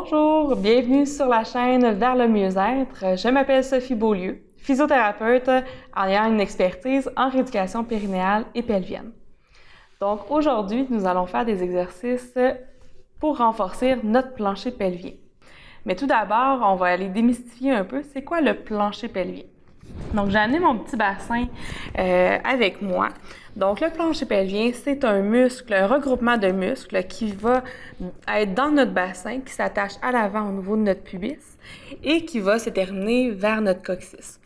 Bonjour, bienvenue sur la chaîne Vers le mieux-être. Je m'appelle Sophie Beaulieu, physiothérapeute en ayant une expertise en rééducation périnéale et pelvienne. Donc aujourd'hui, nous allons faire des exercices pour renforcer notre plancher pelvien. Mais tout d'abord, on va aller démystifier un peu c'est quoi le plancher pelvien. Donc j'ai amené mon petit bassin avec moi. Donc le plancher pelvien, c'est un muscle, un regroupement de muscles qui va être dans notre bassin, qui s'attache à l'avant au niveau de notre pubis et qui va se terminer vers notre coccyx.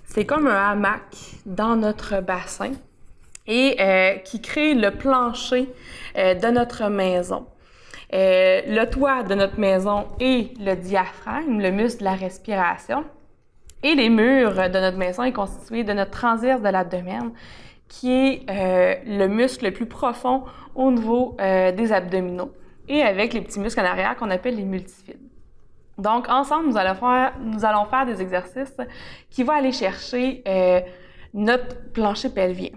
C'est comme un hamac dans notre bassin et qui crée le plancher de notre maison. Le toit de notre maison est le diaphragme, le muscle de la respiration. Et les murs de notre maison est constitué de notre transverse de l'abdomen, qui est le muscle le plus profond au niveau des abdominaux, et avec les petits muscles en arrière qu'on appelle les multifides. Donc, ensemble, nous allons faire des exercices qui vont aller chercher notre plancher pelvien.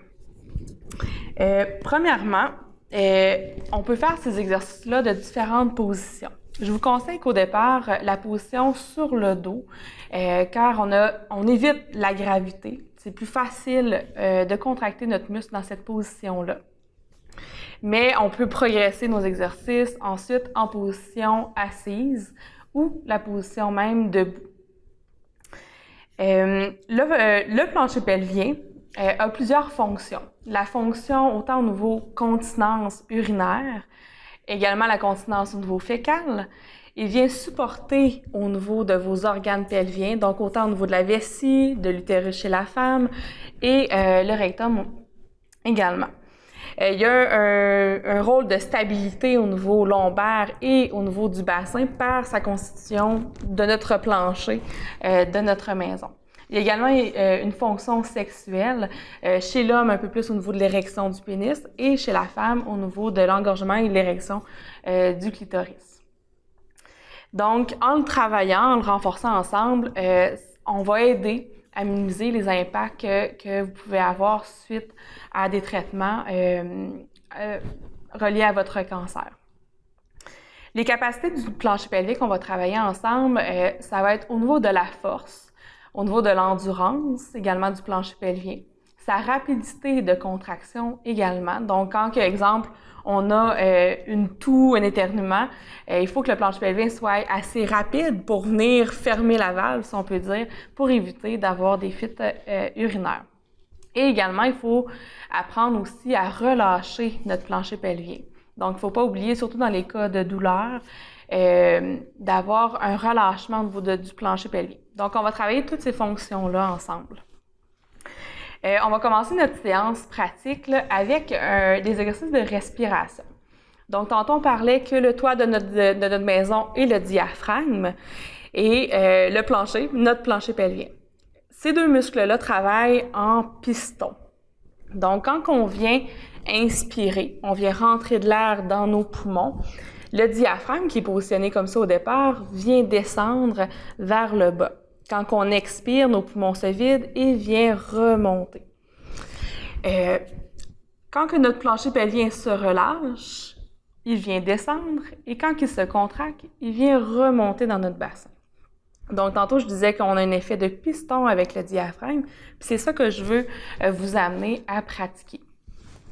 Premièrement, on peut faire ces exercices-là de différentes positions. Je vous conseille qu'au départ, la position sur le dos, car on évite la gravité. C'est plus facile de contracter notre muscle dans cette position-là. Mais on peut progresser nos exercices ensuite en position assise ou la position même debout. Le plancher pelvien a plusieurs fonctions. La fonction autant au niveau continence urinaire, également la continence au niveau fécal. Il vient supporter au niveau de vos organes pelviens, donc autant au niveau de la vessie, de l'utérus chez la femme et le rectum également. Il y a un rôle de stabilité au niveau lombaire et au niveau du bassin par sa constitution de notre plancher, de notre maison. Il y a également une fonction sexuelle chez l'homme un peu plus au niveau de l'érection du pénis et chez la femme au niveau de l'engorgement et de l'érection du clitoris. Donc, en le travaillant, en le renforçant ensemble, on va aider à minimiser les impacts que vous pouvez avoir suite à des traitements reliés à votre cancer. Les capacités du plancher pelvien qu'on va travailler ensemble, ça va être au niveau de la force, au niveau de l'endurance, également du plancher pelvien, sa rapidité de contraction également. Donc, quand, par exemple, on a une toux, un éternuement, il faut que le plancher pelvien soit assez rapide pour venir fermer la valve, si on peut dire, pour éviter d'avoir des fuites urinaires. Et également, il faut apprendre aussi à relâcher notre plancher pelvien. Donc, il ne faut pas oublier, surtout dans les cas de douleur, d'avoir un relâchement au niveau du plancher pelvien. Donc, on va travailler toutes ces fonctions-là ensemble. On va commencer notre séance pratique là, avec des exercices de respiration. Donc, tantôt, on parlait que le toit de notre maison est le diaphragme et le plancher, notre plancher pelvien. Ces deux muscles-là travaillent en piston. Donc, quand on vient inspirer, on vient rentrer de l'air dans nos poumons, le diaphragme, qui est positionné comme ça au départ, vient descendre vers le bas. Quand on expire, nos poumons se vident et vient remonter. Quand que notre plancher pelvien se relâche, il vient descendre et quand il se contracte, il vient remonter dans notre bassin. Donc, tantôt, je disais qu'on a un effet de piston avec le diaphragme, puis c'est ça que je veux vous amener à pratiquer.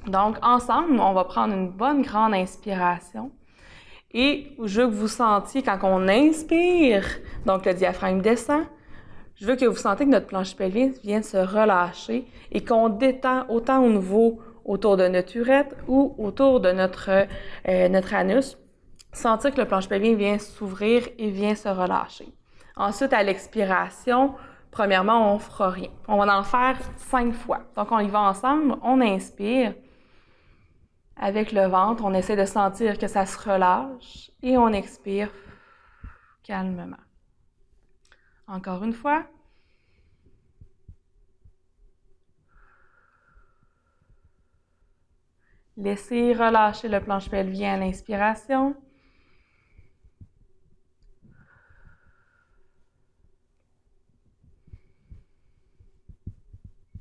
Donc, ensemble, on va prendre une bonne grande inspiration et je veux que vous sentiez quand on inspire, donc le diaphragme descend, je veux que vous sentez que notre plancher pelvien vient se relâcher et qu'on détend autant au niveau autour de notre urètre ou autour de notre anus. Sentir que le plancher pelvien vient s'ouvrir et vient se relâcher. Ensuite, à l'expiration, premièrement, on ne fera rien. On va en faire 5 fois. Donc, on y va ensemble. On inspire. Avec le ventre, on essaie de sentir que ça se relâche et on expire calmement. Encore une fois. Laissez relâcher le plancher pelvien à l'inspiration.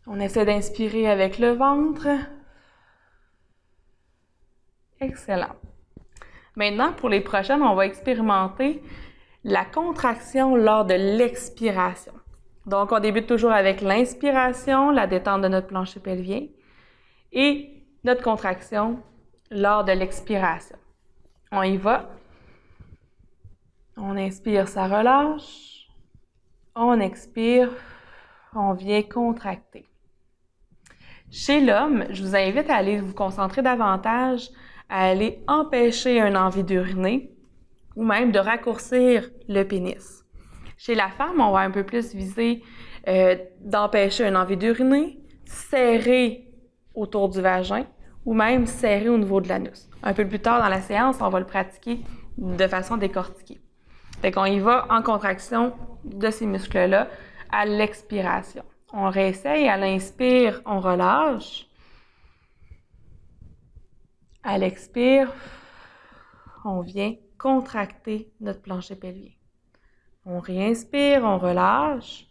On essaie d'inspirer avec le ventre. Excellent. Maintenant, pour les prochaines, on va expérimenter la contraction lors de l'expiration. Donc, on débute toujours avec l'inspiration, la détente de notre plancher pelvien, et notre contraction lors de l'expiration. On y va. On inspire, ça relâche. On expire, on vient contracter. Chez l'homme, je vous invite à aller vous concentrer davantage, à aller empêcher une envie d'uriner ou même de raccourcir le pénis. Chez la femme, on va un peu plus viser d'empêcher une envie d'uriner, serrer autour du vagin ou même serrer au niveau de l'anus. Un peu plus tard dans la séance, on va le pratiquer de façon décortiquée. Fait qu'on y va en contraction de ces muscles-là à l'expiration. On réessaye, à l'inspire, on relâche. À l'expire, on vient contracter notre plancher pelvien. On réinspire, on relâche.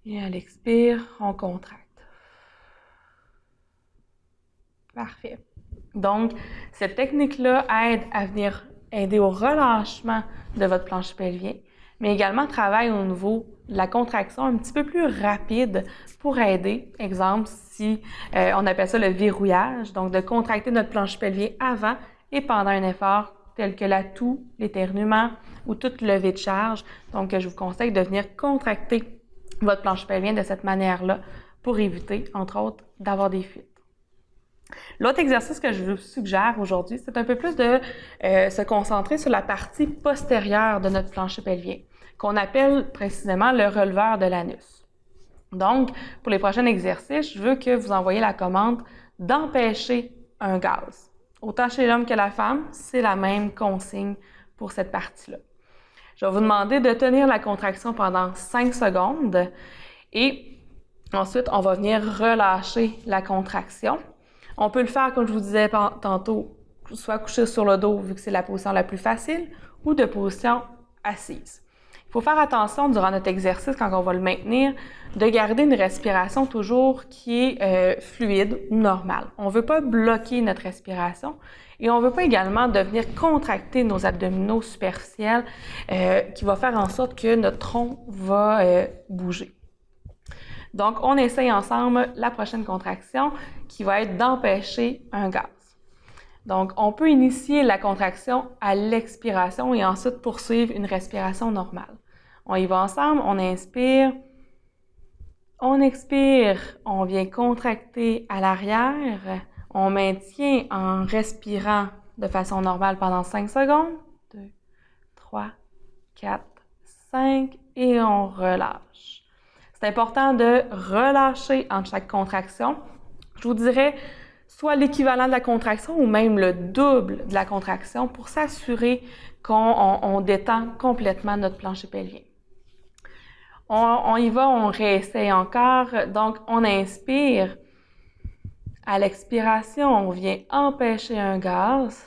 Et à l'expire, on contracte. Parfait. Donc, cette technique-là aide à venir aider au relâchement de votre plancher pelvien, mais également travaille au niveau de la contraction un petit peu plus rapide pour aider, exemple, si on appelle ça le verrouillage, donc de contracter notre plancher pelvien avant et pendant un effort tel que la toux, l'éternuement ou toute levée de charge. Donc, je vous conseille de venir contracter votre plancher pelvien de cette manière-là pour éviter, entre autres, d'avoir des fuites. L'autre exercice que je vous suggère aujourd'hui, c'est un peu plus de se concentrer sur la partie postérieure de notre plancher pelvien, qu'on appelle précisément le releveur de l'anus. Donc, pour les prochains exercices, je veux que vous envoyiez la commande d'empêcher un gaz. Autant chez l'homme que la femme, c'est la même consigne pour cette partie-là. Je vais vous demander de tenir la contraction pendant 5 secondes et ensuite, on va venir relâcher la contraction. On peut le faire, comme je vous disais tantôt, soit couché sur le dos, vu que c'est la position la plus facile, ou de position assise. Il faut faire attention durant notre exercice, quand on va le maintenir, de garder une respiration toujours qui est fluide ou normale. On ne veut pas bloquer notre respiration et on ne veut pas également de venir contracter nos abdominaux superficiels qui va faire en sorte que notre tronc va bouger. Donc, on essaye ensemble la prochaine contraction qui va être d'empêcher un gaz. Donc, on peut initier la contraction à l'expiration et ensuite poursuivre une respiration normale. On y va ensemble, on inspire, on expire, on vient contracter à l'arrière, on maintient en respirant de façon normale pendant 5 secondes. 2, 3, 4, 5 et on relâche. C'est important de relâcher entre chaque contraction. Je vous dirais soit l'équivalent de la contraction ou même le double de la contraction pour s'assurer qu'on détend complètement notre plancher pelvien. On y va, on réessaye encore. Donc, on inspire. À l'expiration, on vient empêcher un gaz.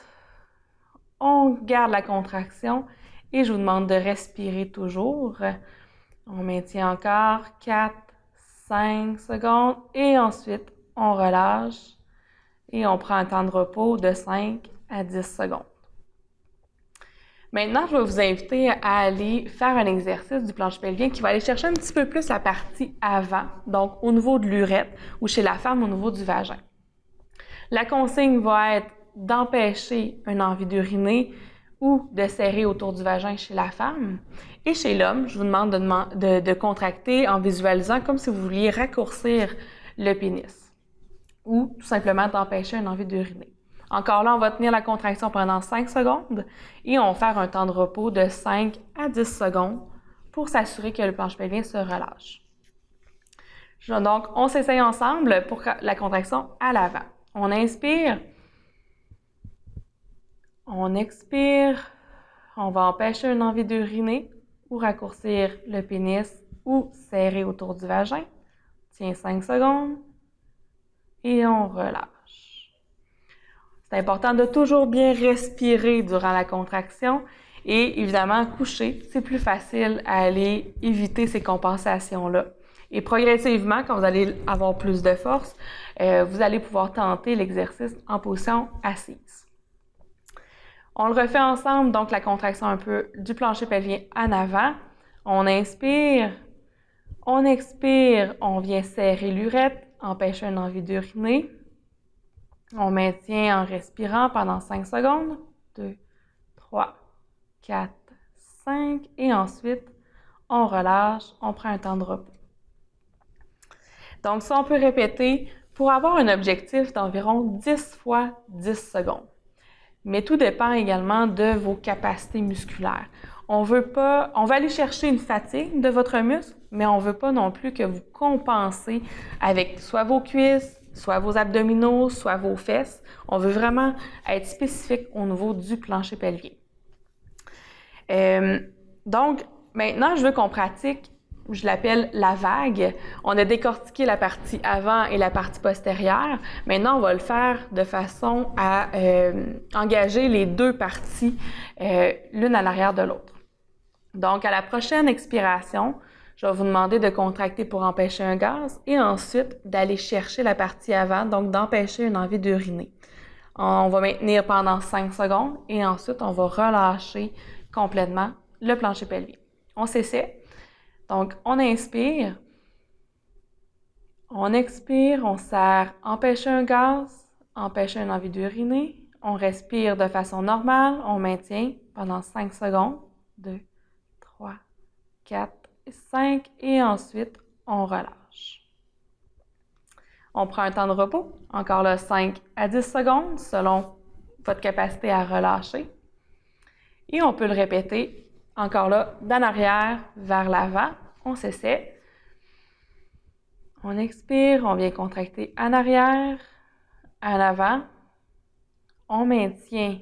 On garde la contraction et je vous demande de respirer toujours. On maintient encore 4, 5 secondes et ensuite, on relâche et on prend un temps de repos de 5 à 10 secondes. Maintenant, je vais vous inviter à aller faire un exercice du plancher pelvien qui va aller chercher un petit peu plus la partie avant, donc au niveau de l'urètre ou chez la femme au niveau du vagin. La consigne va être d'empêcher une envie d'uriner ou de serrer autour du vagin chez la femme. Et chez l'homme, je vous demande de contracter en visualisant comme si vous vouliez raccourcir le pénis ou tout simplement d'empêcher une envie d'uriner. Encore là, on va tenir la contraction pendant 5 secondes et on va faire un temps de repos de 5 à 10 secondes pour s'assurer que le plancher pelvien se relâche. Donc, on s'essaye ensemble pour la contraction à l'avant. On inspire, on expire, on va empêcher une envie d'uriner ou raccourcir le pénis ou serrer autour du vagin. Tiens 5 secondes et on relâche. C'est important de toujours bien respirer durant la contraction et évidemment coucher, c'est plus facile à aller éviter ces compensations-là Et progressivement, quand vous allez avoir plus de force, vous allez pouvoir tenter l'exercice en position assise. On le refait ensemble, donc la contraction un peu du plancher pelvien en avant. On inspire, on expire, on vient serrer l'urètre, empêcher une envie d'uriner. On maintient en respirant pendant 5 secondes. 2, 3, 4, 5. Et ensuite, on relâche, on prend un temps de repos. Donc ça, on peut répéter pour avoir un objectif d'environ 10 fois 10 secondes. Mais tout dépend également de vos capacités musculaires. On va aller chercher une fatigue de votre muscle, mais on ne veut pas non plus que vous compensez avec soit vos cuisses, soit vos abdominaux, soit vos fesses. On veut vraiment être spécifique au niveau du plancher pelvien. Donc, maintenant, je veux qu'on pratique, je l'appelle la vague. On a décortiqué la partie avant et la partie postérieure. Maintenant, on va le faire de façon à engager les deux parties l'une à l'arrière de l'autre. Donc, à la prochaine expiration, je vais vous demander de contracter pour empêcher un gaz et ensuite d'aller chercher la partie avant, donc d'empêcher une envie d'uriner. On va maintenir pendant 5 secondes et ensuite, on va relâcher complètement le plancher pelvien. On s'essaie. Donc, on inspire, on expire, on serre, empêcher un gaz, empêcher une envie d'uriner. On respire de façon normale, on maintient pendant 5 secondes. 2, 3, 4, 5 et ensuite, on relâche. On prend un temps de repos, encore là 5 à 10 secondes selon votre capacité à relâcher. Et on peut le répéter, encore là, d'en arrière vers l'avant, on s'essaie. On expire, on vient contracter en arrière, en avant. On maintient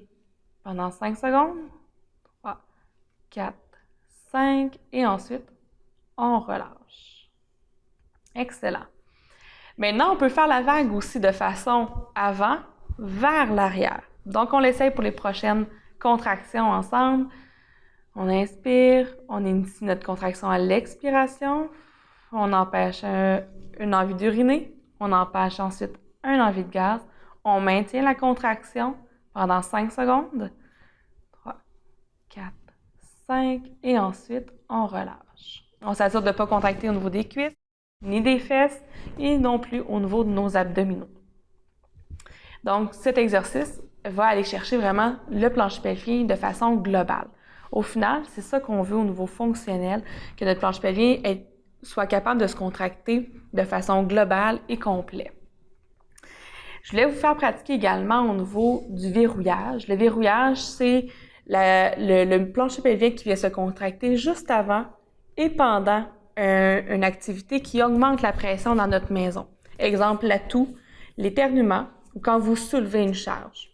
pendant 5 secondes. 3, 4, 5 et ensuite, on relâche. Excellent. Maintenant, on peut faire la vague aussi de façon avant vers l'arrière. Donc, on l'essaye pour les prochaines contractions ensemble. On inspire, on initie notre contraction à l'expiration. On empêche une envie d'uriner. On empêche ensuite une envie de gaz. On maintient la contraction pendant 5 secondes. 3, 4, 5 et ensuite, on relâche. On s'assure de ne pas contracter au niveau des cuisses, ni des fesses et non plus au niveau de nos abdominaux. Donc, cet exercice va aller chercher vraiment le plancher pelvien de façon globale. Au final, c'est ça qu'on veut au niveau fonctionnel, que notre plancher pelvien soit capable de se contracter de façon globale et complète. Je voulais vous faire pratiquer également au niveau du verrouillage. Le verrouillage, c'est le plancher pelvien qui vient se contracter juste avant et pendant une activité qui augmente la pression dans notre maison. Exemple, la toux, l'éternuement ou quand vous soulevez une charge.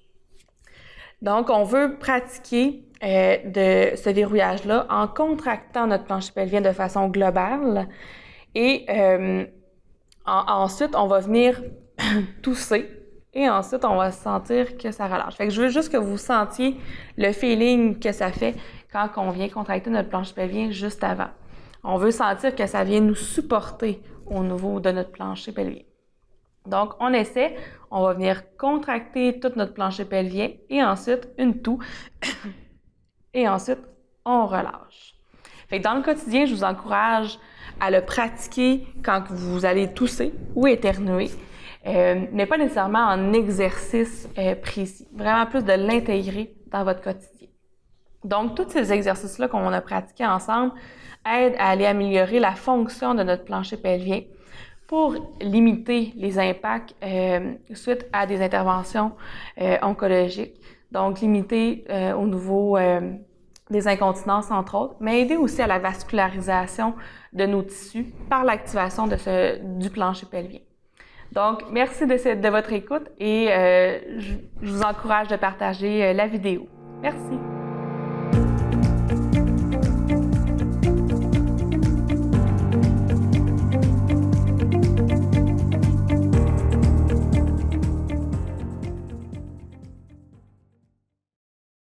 Donc, on veut pratiquer de ce verrouillage-là en contractant notre plancher pelvien de façon globale et ensuite, on va venir tousser et ensuite, on va sentir que ça relâche. Fait que je veux juste que vous sentiez le feeling que ça fait quand on vient contracter notre plancher pelvien juste avant. On veut sentir que ça vient nous supporter au niveau de notre plancher pelvien. Donc, on essaie, on va venir contracter tout notre plancher pelvien et ensuite une toux et ensuite on relâche. Fait que dans le quotidien, je vous encourage à le pratiquer quand vous allez tousser ou éternuer, mais pas nécessairement en exercice précis, vraiment plus de l'intégrer dans votre quotidien. Donc, tous ces exercices-là qu'on a pratiqués ensemble aident à aller améliorer la fonction de notre plancher pelvien pour limiter les impacts suite à des interventions oncologiques. Donc, limiter au niveau des incontinences, entre autres, mais aider aussi à la vascularisation de nos tissus par l'activation du plancher pelvien. Donc, merci de votre écoute et je vous encourage de partager la vidéo. Merci!